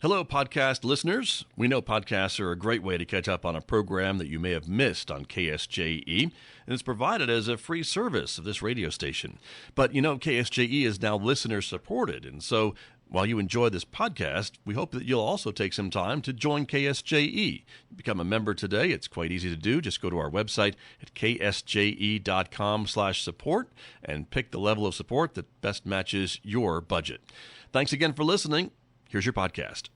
Hello, podcast listeners. We know podcasts are a great way to catch up on a program that you may have missed on KSJE, and it's provided as a free service of this radio station. But you know, KSJE is now listener-supported, and so while you enjoy this podcast, we hope that you'll also take some time to join KSJE. Become a member today. It's quite easy to do. Just go to our website at ksje.com/support and pick the level of support that best matches your budget. Thanks again for listening. Here's your podcast.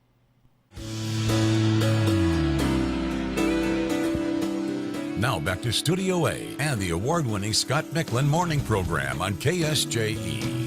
Now back to Studio A and the award-winning Scott Michlin morning program on KSJE.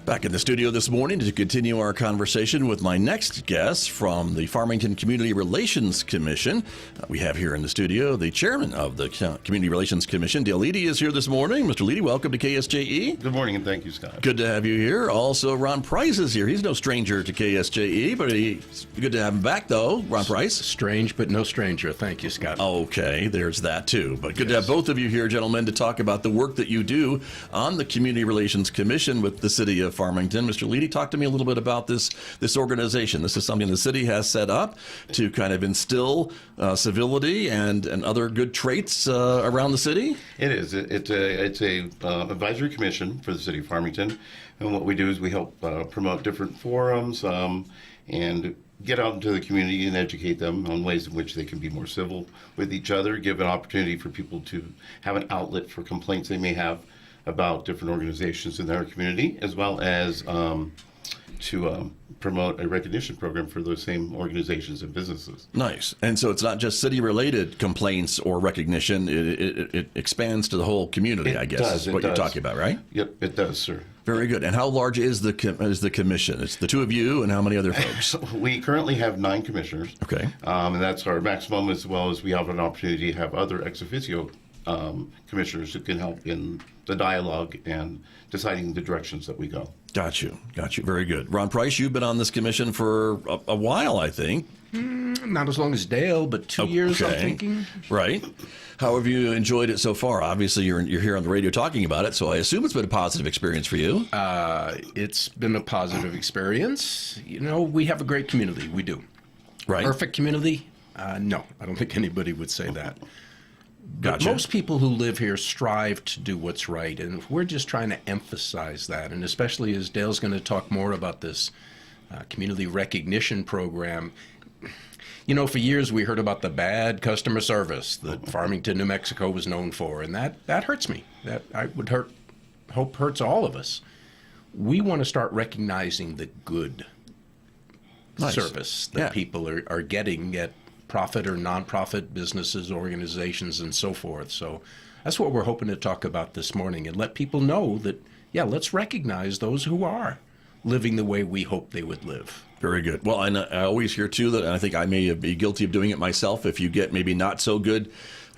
Back in the studio this morning to continue our conversation with my next guest from the Farmington Community Relations Commission. We have here in the studio the chairman of the Community Relations Commission, Dale Leedy, is here this morning. Mr. Leedy, welcome to KSJE. Good morning, and thank you, Scott. Good to have you here. Also, Ron Price is here. He's no stranger to KSJE, but it's good to have him back, though. Ron Price. Strange, but no stranger. Thank you, Scott. Okay, there's that, too. But good to have both of you here, gentlemen, to talk about the work that you do on the Community Relations Commission with the city of Farmington. Mr. Leedy, talk to me a little bit about this organization. This is something the city has set up to kind of instill civility and other good traits around the city. It is. It's a advisory commission for the city of Farmington, and what we do is we help promote different forums and get out into the community and educate them on ways in which they can be more civil with each other, give an opportunity for people to have an outlet for complaints they may have about different organizations in their community, as well as to promote a recognition program for those same organizations and businesses. Nice. And so it's not just city-related complaints or recognition. It expands to the whole community, I guess, is what you're talking about, right? Yep, it does, sir. Very good. And how large is the commission? It's the two of you and how many other folks? We currently have 9 commissioners. Okay. And that's our maximum, as well as we have an opportunity to have other ex officio commissioners who can help in the dialogue and deciding the directions that we go. Got you. Very good. Ron Price, you've been on this commission for a while, I think. Not as long as Dale, but 2 years, I'm thinking. Right. How have you enjoyed it so far? Obviously, you're here on the radio talking about it, so I assume it's been a positive experience for you. It's been a positive experience. You know, we have a great community. We do. Right. Perfect community? No, I don't think anybody would say that. But Gotcha. most people who live here strive to do what's right, and we're just trying to emphasize that, and especially as Dale's going to talk more about this community recognition program. You know, for years we heard about the bad customer service that Farmington, New Mexico was known for, and that hurts me. That I would hope hurts all of us. We want to start recognizing the good service that people are getting at profit or nonprofit businesses, organizations, and so forth. So that's what we're hoping to talk about this morning and let people know that, let's recognize those who are living the way we hope they would live. Very good. Well, and I always hear, too, that I think I may be guilty of doing it myself. If you get maybe not so good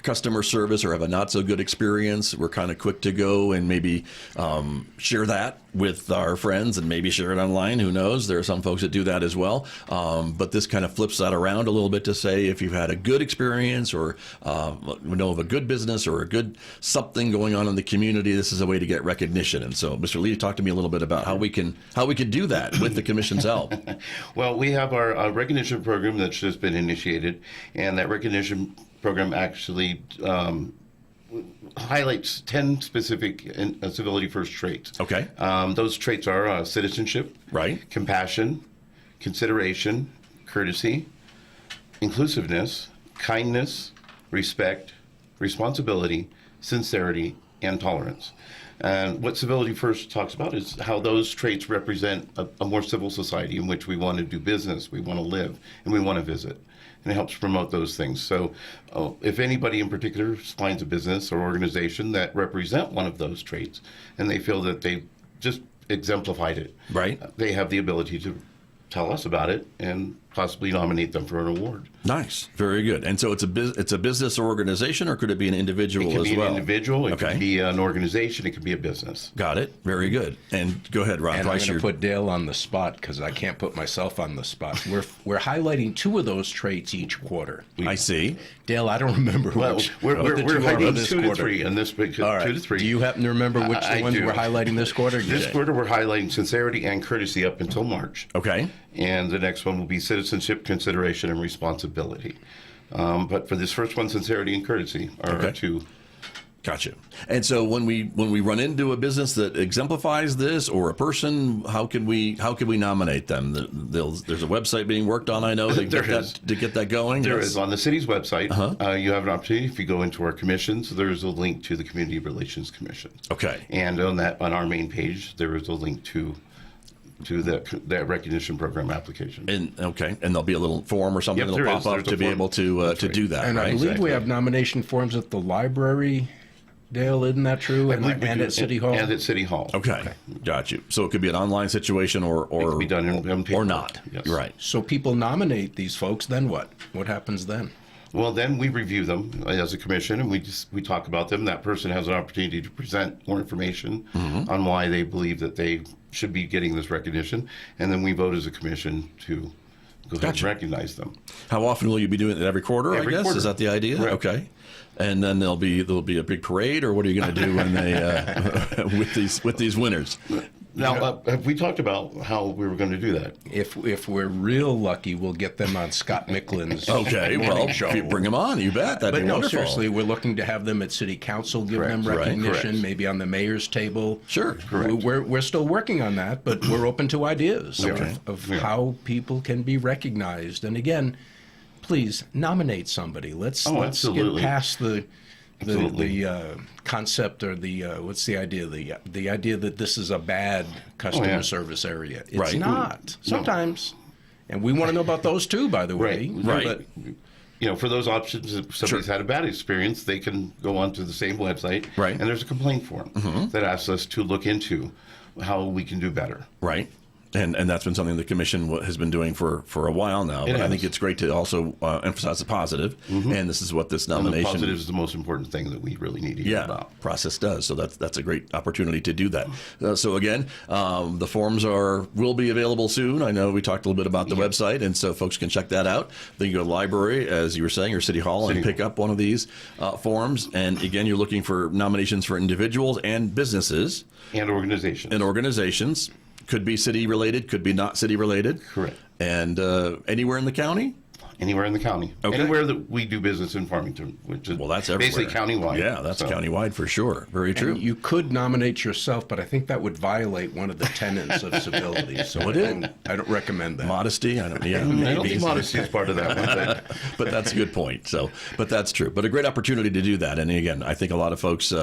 customer service or have a not so good experience, we're kind of quick to go and maybe share that with our friends and maybe share it online. Who knows? There are some folks that do that as well. But this kind of flips that around a little bit to say if you've had a good experience or know of a good business or a good something going on in the community, this is a way to get recognition. And so, Mr. Lee, talk to me a little bit about how we can do that with the commission's help. Well, we have our recognition program that's just been initiated, and that recognition program actually highlights 10 specific civility first traits. Okay. Those traits are citizenship, right, compassion, consideration, courtesy, inclusiveness, kindness, respect, responsibility, sincerity, and tolerance. And what Civility First talks about is how those traits represent a more civil society in which we want to do business, we want to live, and we want to visit. And it helps promote those things. So if anybody in particular finds a business or organization that represent one of those traits and they feel that they just exemplified it, right, they have the ability to tell us about it and possibly nominate them for an award. Nice, very good. And so it's a business or organization, or could it be an individual It could as be well? an individual, it Okay. could be an organization, it could be a business. Got it. Very good. And go ahead, Ron And Price. I'm going to put Dale on the spot because I can't put myself on the spot. We're highlighting 2 of those traits each quarter. I see. Dale, I don't remember Well, which we're what the 2 are highlighting for this 2 to quarter. 3 in this big All right. 2 to 3. Do you happen to remember which I the ones do. we're highlighting this quarter? This quarter, we're highlighting sincerity and courtesy up until March. Okay. And the next one will be citizenship, consideration, and responsibility. But for this first one, sincerity and courtesy are Okay. our 2. Gotcha. And so when we run into a business that exemplifies this, or a person, how can we nominate them? There's a website being worked on, I know, to get that going. There Yes. is on the city's website. You have an opportunity if you go into our commissions. There's a link to the Community Relations Commission. Okay. And on our main page, there is a link to that recognition program application. And there'll be a little form or something Yep, that'll there pop is. up There's a to be form. able to That's right. do that, And I right? believe we Exactly. have nomination forms at the library, Dale, isn't that true? I believe we And do. at City Hall? And at City Hall. Okay. Got you. So it could be an online situation or It could be done in paper. or not. Yes. Right. So people nominate these folks, then what? What happens then? Well, then we review them as a commission, and we talk about them. That person has an opportunity to present more information on why they believe that they should be getting this recognition, and then we vote as a commission to go ahead and Gotcha. recognize them. How often will you be doing it? Every quarter, Every I guess? quarter. Is that the idea? Right. Okay. And then there'll be a big parade, or what are you going to do when they with these winners? Now, have we talked about how we were going to do that? If we're real lucky, we'll get them on Scott Michlin's Okay, well, morning show. if you bring them on, you bet. That'd But be no, wonderful. seriously, we're looking to have them at City Council, give them Correct, right, recognition, correct. maybe on the mayor's table. Sure. Correct. We're still working on that, but we're open to ideas Okay. of Yeah. how people can be recognized. And again, please nominate somebody. Let's get absolutely. past the Absolutely. concept or what's the idea? The idea that this is a bad customer yeah. service area. It's Right. not. No. Sometimes. And we want to know about those too, by the way. Right. Right. But, for those options, if somebody's had a bad experience, they can go onto the same website. Right. And there's a complaint form that asks us to look into how we can do better. Right. And that's been something the commission has been doing for a while now. It But I has. think it's great to also emphasize the positive. And this is what this And the nomination positive is the most important thing that we really need to hear about. process does. So that's a great opportunity to do that. So again, the forms will be available soon. I know we talked a little bit about the website, and so folks can check that out. Then you go to the library, as you were saying, or City Hall, and pick up one of these forms. And again, you're looking for nominations for individuals and businesses And organizations. and organizations. Could be city related, could be not city related. Correct. And anywhere in the county? Anywhere in the county. Okay. Anywhere that we do business in Farmington, which is Well, that's everywhere. basically countywide. Yeah, that's So, countywide for sure. Very true. And you could nominate yourself, but I think that would violate one of the tenets of civility. So I don't recommend that. Modesty, I don't I don't think modesty is part of that one. But but that's a good point. So, but that's true. But a great opportunity to do that. And again, I think a lot of folks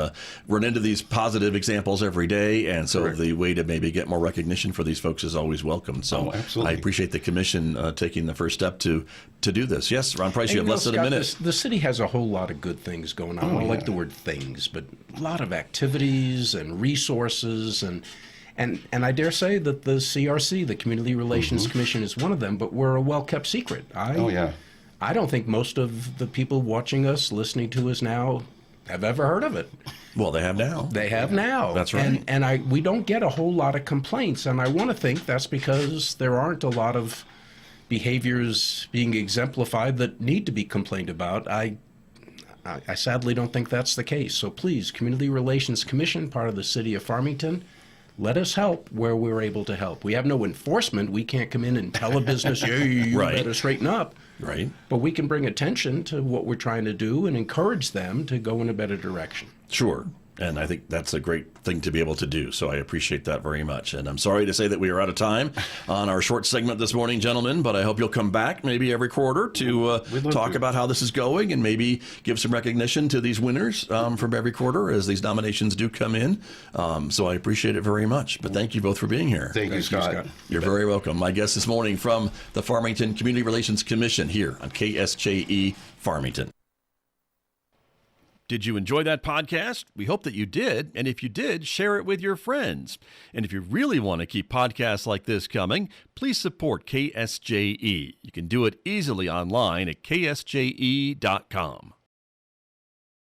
run into these positive examples every day, and so Correct. the way to maybe get more recognition for these folks is always welcome. So, absolutely. I appreciate the commission taking the first step to do this. Yes, Ron Price, you have less than a Scott, minute. The city has a whole lot of good things going on. I don't like the word things, but a lot of activities and resources and I dare say that the CRC, the Community Relations Commission, is one of them, but we're a well-kept secret. I don't think most of the people watching us, listening to us now, have ever heard of it. Well, they have now. They have now. That's right. And we don't get a whole lot of complaints, and I want to think that's because there aren't a lot of behaviors being exemplified that need to be complained about. I sadly don't think that's the case. So please, Community Relations Commission, part of the city of Farmington, let us help where we're able to help. We have no enforcement. We can't come in and tell a business, hey, you Right. better straighten up. Right. But we can bring attention to what we're trying to do and encourage them to go in a better direction. Sure. And I think that's a great thing to be able to do. So I appreciate that very much. And I'm sorry to say that we are out of time on our short segment this morning, gentlemen, but I hope you'll come back maybe every quarter to talk about how this is going and maybe give some recognition to these winners from every quarter as these nominations do come in. So I appreciate it very much. But thank you both for being here. thank you, Scott. You're very welcome. My guest this morning from the Farmington Community Relations Commission here on KSJE Farmington. Did you enjoy that podcast? We hope that you did. And if you did, share it with your friends. And if you really want to keep podcasts like this coming, please support KSJE. You can do it easily online at ksje.com.